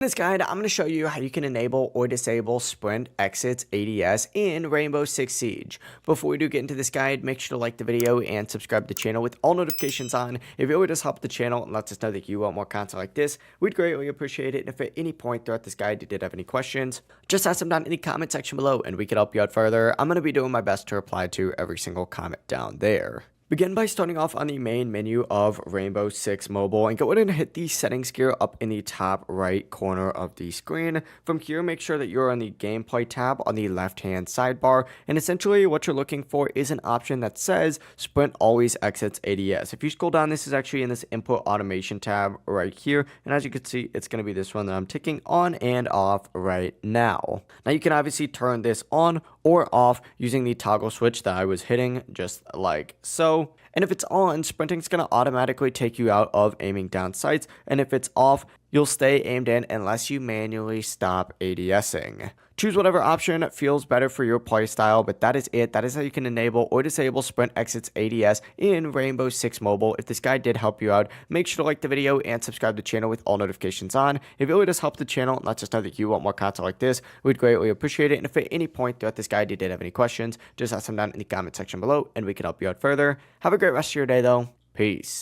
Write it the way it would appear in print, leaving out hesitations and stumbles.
In this guide, I'm going to show you how you can enable or disable Sprint Exits ADS in Rainbow Six Siege. Before we do get into this guide, make sure to like the video and subscribe to the channel with all notifications on. If it would just help the channel and lets us know that you want more content like this, we'd greatly appreciate it. And if at any point throughout this guide you did have any questions, just ask them down in the comment section below and we can help you out further. I'm going to be doing my best to reply to every single comment down there. Begin by starting off on the main menu of Rainbow Six Mobile and go ahead and hit the settings gear up in the top right corner of the screen. From here, make sure that you're on the gameplay tab on the left hand sidebar, and essentially what you're looking for is an option that says Sprint always exits ADS. If you scroll down, this is actually in this input automation tab right here, and as you can see, it's going to be this one that I'm ticking on and off right now. Now you can obviously turn this on or off using the toggle switch that I was hitting just like so. And if it's on, sprinting is going to automatically take you out of aiming down sights, and if it's off, you'll stay aimed in unless you manually stop ADSing. Choose whatever option feels better for your playstyle, but that is it. That is how you can enable or disable Sprint Exits ADS in Rainbow Six Mobile. If this guide did help you out, make sure to like the video and subscribe to the channel with all notifications on. If it really does help the channel and lets us know that you want more content like this, we'd greatly appreciate it. And if at any point throughout this guide you did have any questions, just ask them down in the comment section below and we can help you out further. Have a great rest of your day though. Peace.